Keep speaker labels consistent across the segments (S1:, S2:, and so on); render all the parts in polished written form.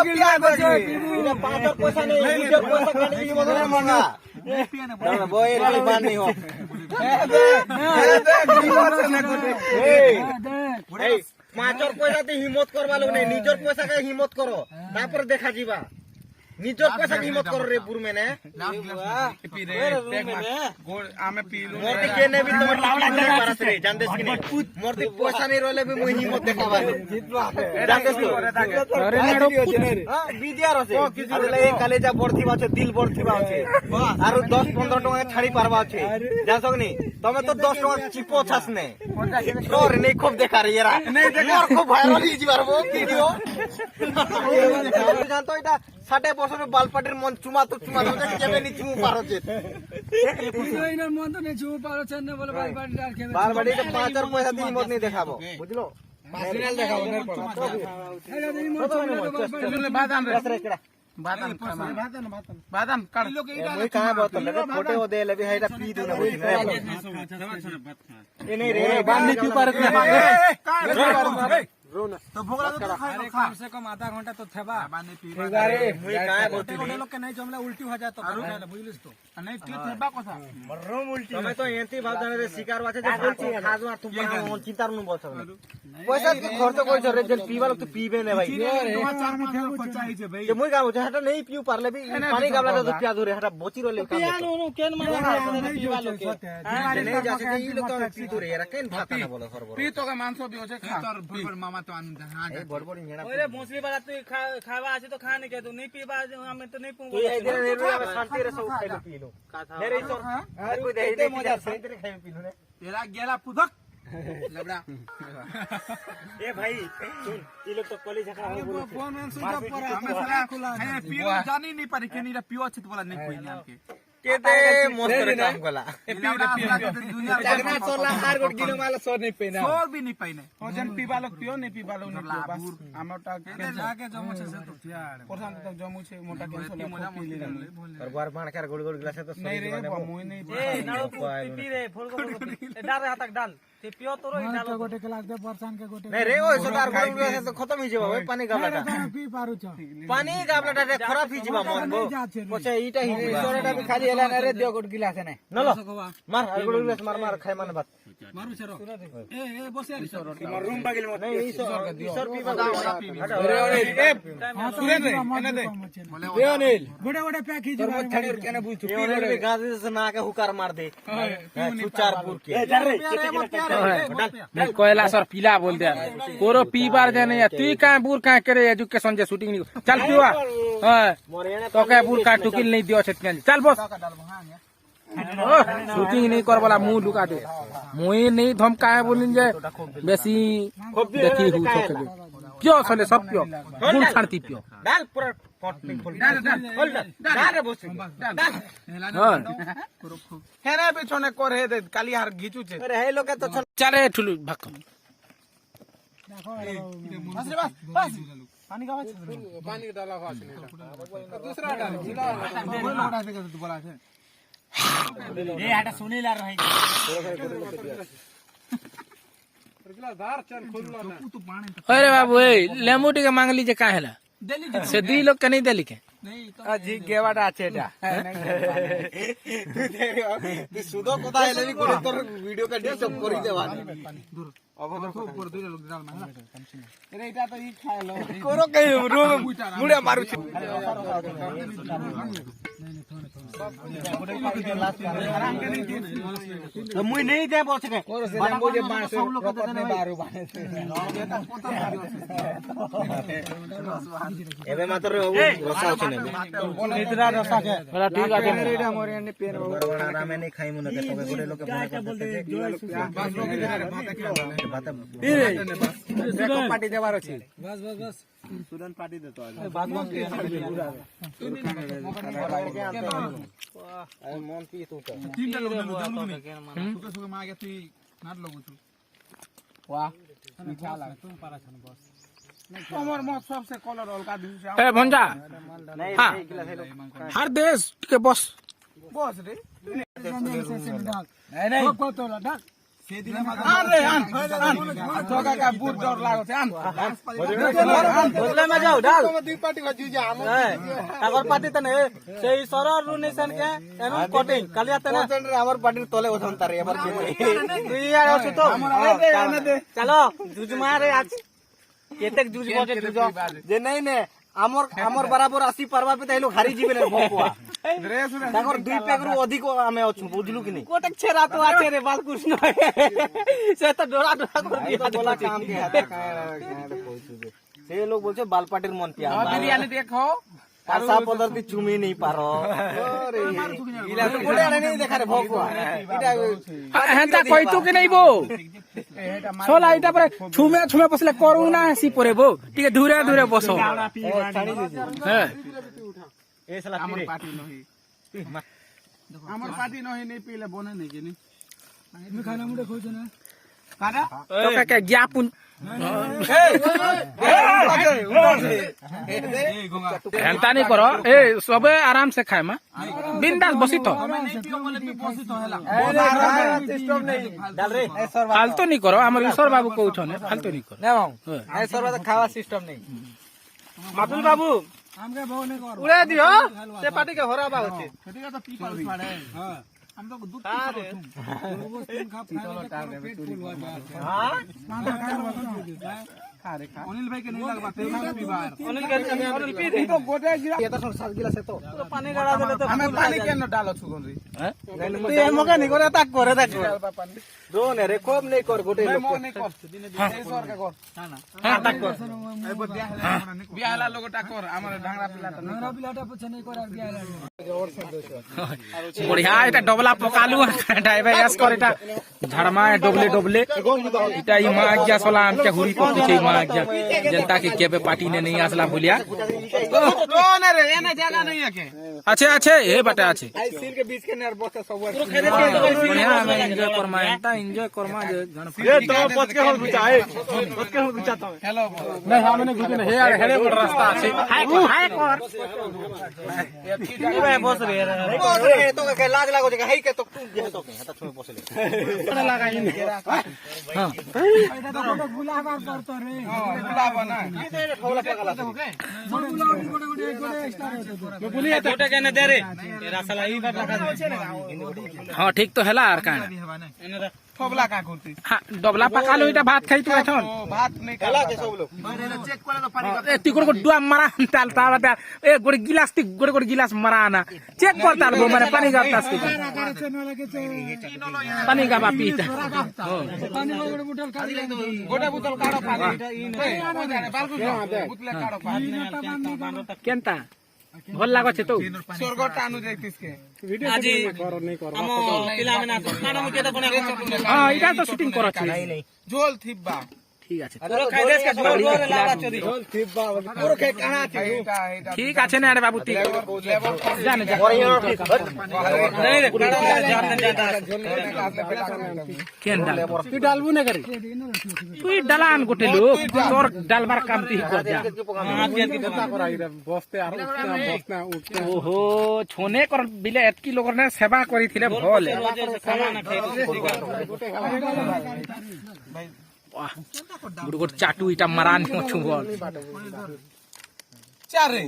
S1: 5 पैसा नहीं नीचे पैसा खाने की मदद मांगा बोए रे बान नहीं हो ए 5 पैसा ते हिम्मत करवा लो नहीं निजर पैसा का हिम्मत करो तापर देखा जीवा निजर पैसा की हिम्मत करो रे बुर में ने पी रे गोड़ आमे पी लो मोरती के ने भी तुम लावला परस रे जानदेस कि नहीं मोरती पैसा नहीं रोले भी मुई हिम्मत देखावा जानदेस तो अरे नाडो हां बिदियार আছে আরে এই কলেজা বড়থিবা আছে দিল বড়থিবা আছে আর 10 15 টাকা ছাড়ি পারবা আছে জানছ কি তুমি তো 10 টাকা চিপো ছাস নে তোর নেই খুব দেখা রে এরা মোর খুব ভাইরাল হই যাবো ভিডিও জানতো এটা 60 বছরের বালপাটির মন চুমা তো চুমা তো কেবে নি চুমু পারছে
S2: এইনার মন তো নে চুমু পারছে না বলে বালপাটি আর কেবে
S1: বালপাটি তো 5 আর পয়সা দিয়ে হিম্মত नहीं দেখাবো বুঝলো ফাইনাল দেখাবো নে
S3: बादाम काट
S1: मुई कहां बोतल रे फोटो दे लेबी हेटा पी दू ना बुझी ए नहीं रे बांध नहीं पी पारत ना
S2: तो भोगला तो खाए कम से कम आधा घंटा तो थेबा
S3: बाने पी
S1: अरे मुई कहां बोतल
S2: गोटे लोग के नहीं जमला उल्टी हो जाए तो बुझलिस तो
S3: नहीं पी थेबा কথা
S1: मरम उल्टी તમે તો એંતી ભાવ જાણે રે શિકાર વાছে જે બોલছি ખાજો આ તું પણ ચિંતા નું બોલ સકે पैसा के खर्च कोई रे जल पीवालो तो पीबे ने भाई जे मुई गाव हटा नहीं पीऊ पारले भी पानी गावला तो पिया दो रे हटा बोची रोले काम
S2: पियानो केन मारे
S1: पीवालो के नहीं जाके ई लोग तो पी दो रे यार केन खाता ना बोलो सरबर
S3: पी तो का मांस भी होছে खा तोर बड़ मामा तो आन हां
S1: ए बड़बड़ इंगड़ा
S2: ओरे भोसली वाला तू खावा আছে तो खा नहीं के तू नहीं पीबा हमें तो नहीं पू
S1: तू ए दिन ने शांति रे सब खाइ पी लो मेरे तो कोई दे मजा शांति रे खाइ पी लो ने
S3: तेरा गेला पुदक लबड़ा
S1: ए भाई सुन ये लोग तो कॉलेज का हो बोलो
S2: फोन में सुन पर हमें साला खुला
S3: है पियो जानी नहीं पारी के नहीं पियो अच्छे बोला नहीं कोई नाम के
S1: केते मस्त रे काम गला
S3: दुनिया
S1: जगना सोला हार गोट किलो माला सोर नहीं पेना
S3: सोर भी नहीं पाइने ओजन पीबा लोग पियो नहीं पीबा लोग नहीं पियो बस आमटा
S2: के जाके जमो छे से तो थियाड़
S3: परसान तो जमू छे मोटा कैंसर मजा पी ले
S1: और बार बाण कर गोड़ गोड़ गिलास तो
S3: नहीं रे मुई नहीं
S2: ए नालो पी रे फुल को डाल रे हाथ डाल ते पियो तो रोई डाल गोटे क्लास दे परसान के गोटे
S1: नहीं रे ओय सदार गोड़ गिलास तो खत्म ही जेबा पानी गाबलाटा
S2: पी पारु छ
S1: पानी गाबलाटा रे खराब ही जेबा मन बो पछे ईटा ही सोरेटा भी खाली हेला रे दियो गोड़ गिलास ने नलो मार गोड़ गिलास मार मार खाय मन बात
S2: मारू छरो ए बसे
S1: मार रूम बागिल मत नहीं ईश्वर पीबा गाव
S3: अरे अरे ए सुरेन रे एने दे ए अनिल
S2: गोटे गोटे पैक ही
S1: तोर मत छाड़ी केने बुझ ये ओने भी गाज से ना के हुकार मार दे सुचारपुर के ए जा रे
S3: नहीं कोयला सर पीला बोल दे कोरो पी बार दे नहीं तू का बुर का करे एजुकेशन जे शूटिंग नहीं चल पिवा हां तो का बुर का टुकिल नहीं दियो छत चल बस शूटिंग नहीं कर वाला मुंह लुका दे मुई नहीं धमका है बोलिन जे बेसी देखी हु छके पियो चले सब पियो गुल छानती पियो
S1: डाल पूरा कट में खोल डाल रे बस डाल
S3: हां हेने पिछने करे दे काली हार घिचू छे
S1: अरे हे लोग तो
S3: चले ठुलु भक
S2: बस रे बस पानी का
S3: पानी डाला हो दूसरा डाल
S2: लोड़ा से तू बोला है ए हटा सुनी ला रही
S3: अरे बाबू ए लेमू टिके मांग लीजिए काहे ला से दी लोग के नहीं देली के
S1: আজি গেवाडा আছে এটা তুই সুদো কথা হেলে বি করে তোর ভিডিও কা ডিস্টার্ব করি দেবা দূর অবদর উপর দুই লোক ডাল মারা এরে এটা তো ই খাইলো করো কে রুম মুড়ে মারুছি तो मुई नहीं दे बोल सके मुझे 500 रकम नहीं बारू बाने एबे मात्र रसा छै ने इतना रसा के बड़ा ठीक आहे रेडा मोरे ने पेन बड़ा आराम नहीं खाई मुने के तो गोरे लोग के बोल दे बात पार्टी देवार अछि बस बस बस स्टूडेंट पार्टी देतो आज बात बात अरे मन पी तू तो
S3: तीनटा लोग जमलु नहीं सुके सुके मागे ती नाट लगु छु वाह मीठा लागे तुम पारा छन बस कमर मत सबसे कलर हल्का दिउ से ए भंजा
S1: नहीं
S3: हर देश के बस
S2: रे नहीं नहीं বদলে মে যাও ডাল আগর পার্টি তনে সেই সরর রুনেশন কে এনু কটিং কালিয়াতে না
S1: আমার পার্টির তলে ওঠন তারে এবার
S2: তুই আর আছো তো চলো জুজ মারে আজ কেতেক জুজ বজে জুজ
S1: যে নাই নে আমার বরাবর আসি পারবা পে তাইলো হারি জিবে না ভকুয়া তাকর দুই প্যাকরু অধিক আমি অছু বুঝলু কি নাই
S2: কোটেক ছেড়া তো আছে রে বালকৃষ্ণ সে তো ডোরা ডোরা করে
S1: ये तो बोला काम के हाथ से लोग बोलছে बाल पाटिर मन पिया
S3: বিরিয়ানি দেখো
S1: पासा पदरती चुमी नहीं पारो अरे इला तो बोले नहीं देखा रे भकुआ इटा
S3: হেনতা কইতো কি নাই বো সোলা এটা পরে ছুমে ছুমে বসলে করু না আসি পরে বো ঠিক দূরে দূরে বসো হ্যাঁ
S1: ए साला पीरे
S4: আমার পার্টি নহি নেই পিলে বনে নেই কিনি
S3: তো কাকে জ্ঞাপন হেনতা নি করো এ সবে আরাম সে খায় মা বিন্দাস বসি তো
S1: सिस्टम नहीं डाल रे ए सर
S3: ফালতু নি করো আমার ঈশ্বর বাবু কৌছন ফালতু নি করো
S2: না বাবু এই সরবা তো খাওয়া সিস্টেম নেই মাতুল বাবু উড়ে দিও সে পার্টি কে হরাবা হচ্ছে
S4: সেদিকে তো পিপল ছাড়ে হ্যাঁ আমি তো দুধ অনিল ভাই কে नहीं लगवा तेरे में पीवा
S2: অনিল পি দে
S4: तो गोटे गिरा
S1: ये तो 7 गिलास है तो
S2: তো পানি গাড়া দিলে তো
S4: हमें पानी के न डालो छु गन रे
S2: তুই এমকে নি করে তাক করে দেখ
S1: दो ने रे कोम नहीं कर गोटे
S4: मैं
S1: लोग
S4: मोर नहीं कर এই সর কা কর
S3: হ্যাঁ তাক কর
S4: এই বদিয়া বিয়ালা লোকটা কর আমার ঢাংরা পিলাটা
S3: বড়িয়া এটা ডবলা পকালু ড্রাইভার এস কর এটা ঝাড়মা ডবলে ডবলে এটা ই মা আজ্ঞা সলা আমকে ঘুরি পকুছে মা আজ্ঞা जनता के केबे पार्टी ने नहीं आसला बोलिया
S4: কোন রে এনে জায়গা নাই একে
S3: अच्छे अच्छे ए बटा अच्छे
S1: आई सील के बीच के नेर बस सब
S2: পুরো খেদে দিয়ে তো
S3: बढ़िया मैं एंजॉय करमा एंता एंजॉय करमा जे गणपति
S1: ये तो बच के हम बुझाए बच के हम बुझाता हूं
S4: हेलो
S3: नहीं हमने गुजन हे हेड़े बड़ रास्ता अच्छे हाय कर
S2: ভাই বস রে
S1: ए तो के लाग लागो जे हाई के तो तू जे तो के हता छुमे बसले
S3: लगा इन हां
S4: गुलाब ना
S1: ठोला पकाला
S2: গোটে কেনে দে রে এরা শালা এই বাট রাখা
S3: हां ठीक तो हैला आर का
S2: এনে রাখ
S4: थोबला का करती
S3: हां डबला पकालो इटा भात खाई तू एठन
S4: ओ भात नहीं
S1: खेला के सब लोग
S4: चेक करे तो पानी
S3: ए ती गोड़ डुआ मारा ताल ताल ए गोड़ गिलास ती गोड़ गिलास मारा ना चेक कर ताल गो माने पानी गाता ती पानी का बापी
S4: गोटे बोतल काढो पानी बालकु बोतल काढो पानी
S3: केनता भल लागो छे तो
S4: स्वर्ग टानु देखतिस के
S2: আজি ଆମ ପିଲାମାନେ ଆସ କାରଣ ମୁଁ କେତେ ବନେ
S3: हां इटा तो शूटिंग करो छे
S4: झोल थिब्बा
S3: ठीक আছে
S2: পুরো খাই দেশ কে জোর জোর লাগা চরি
S1: पूरा के कहां थी
S4: एटा एटा
S3: ठीक আছে না রে বাবু ती जाने जा
S2: नहीं रे काड़ा जान जाता
S3: केन डाल तू डालबू ना करे तू डालान गोटे लोग तोर डालबार काम ती कर जा ओहो छोने कर बिले एतकी लोग ने सेवा करी थिले भल गुड गुड चाटू इटा मरान छु बोल
S4: चारे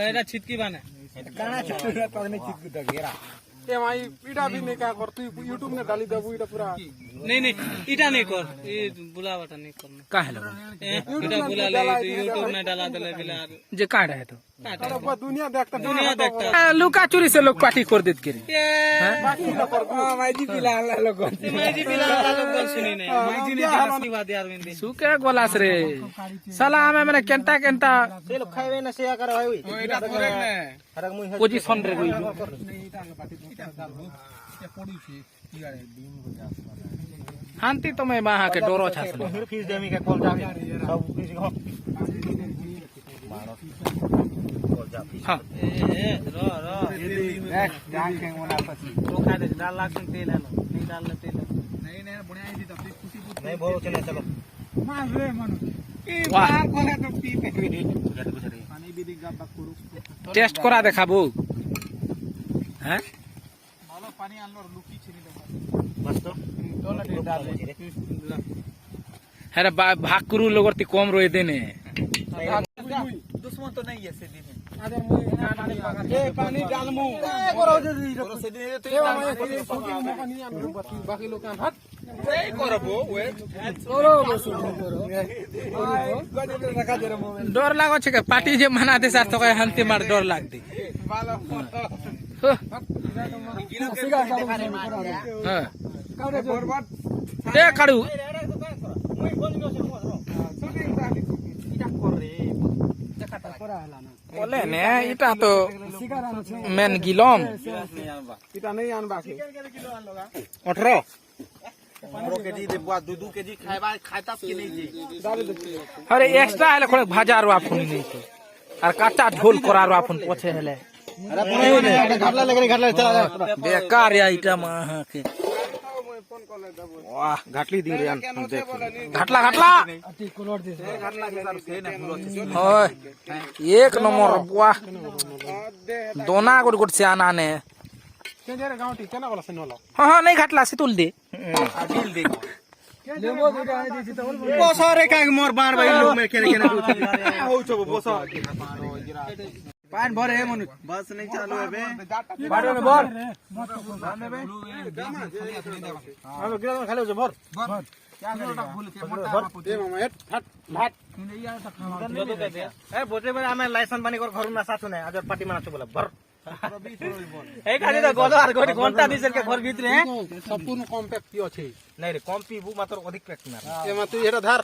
S2: এটা ছিটকি বানে
S1: कहां छुरा तो नहीं चित के घेरा
S4: ए भाई पीड़ा भी नहीं का कर तू YouTube में डाली देबू इटा पूरा
S2: नहीं नहीं इटा नहीं कर ये बुलावटा नहीं करना
S3: काहे लगा
S2: इटा बुला ले यूट्यूब में डाला दले बिला
S3: जे का रहे तो
S4: अरे दुनिया देखता
S2: दुनिया देखता
S3: लुका चोरी से लोग पार्टी कर देत के
S2: ये
S4: माइजी पिला लोग
S2: माइजी बिला लोग सुनी नहीं माइजी ने की बात यार बिंदी
S3: सुके गोलास रे साला हमें मैंने केंता केंता
S1: से लोग खाइबे ना सेया करे होई
S4: एटा थोड़े ने
S1: अरे मुई
S3: पोजीशन रे गई हांती तो मैं वहां के डोरो छास
S1: फिर फीस देमी के कॉल जावे सब फीस हो
S3: हां
S2: ए रो रो
S4: जान के मोला पसी
S2: तो खा दे डाल लाख तेल है नहीं डाल ले तेल
S4: नहीं नहीं बुढ़िया जी तो खुशी
S1: नहीं बोलो चले चलो
S4: मार रे मनु ए
S3: वाह।
S4: बाप कोने तो पी पे पानी भी दिगा बकुरु
S3: टेस्ट करा देखाबू हैं হ্যাঁ ভাগ করু লগর তি কম রয়ে দেনে
S2: দুশ্মন তো নাই আছে দিনে
S4: পানি ডালমু বাকি লোক ভাত
S3: ডর লাগছে কে পার্টি যে মানাতে চাস তোকে হানতে মার ডর লাগতে হ্যাঁ এ কাড়ু বলে নে এটা তো মেন গিলম
S4: এটা নেই আনবা
S1: 18 কেজি দেবো 2 কেজি খাইবা খাইতাস কি নেই
S3: আরে এক্সট্রা হলে খড়ে ভাজা আর আফুন নেই তো আর কাঁচা ঝোল করার আফুন পছে হলে
S1: ঘাটলা লাগে ঘাটলা চলা
S3: বেকার এটা মা কে
S1: वाह घाटली दी रे
S3: घाटला घाटला होय एक नंबर वाह दोना गुड गुड से आना ने
S4: केजरे गांवटी केना वाला से नलो
S3: हां नहीं घाटला से तुल दे
S1: दिल दे
S2: लेबो दुटा है दिसी तो
S1: बस रे का मोर बार भाई लोग में केने केने हो छबो बस पान भर है मनु बस नहीं चालू है बे
S2: बाड़ो में बोल
S1: हेलो गिरा खाले हो भर
S4: दे मामा हेट फट भात
S1: ए बोटे बे आमे लाइसेंस बानी कर घर ना साथु नै आज पार्टी माना बोला भर
S2: এই খালি তো গলো আর গোটি ঘন্টা দিছেন কে ঘর ভিতরে
S4: संपूर्ण कॉम्पैक्ट की अछि
S1: नहीं रे कम पीबू मात्र अधिक पैक ना
S4: ए मा तू एटा धार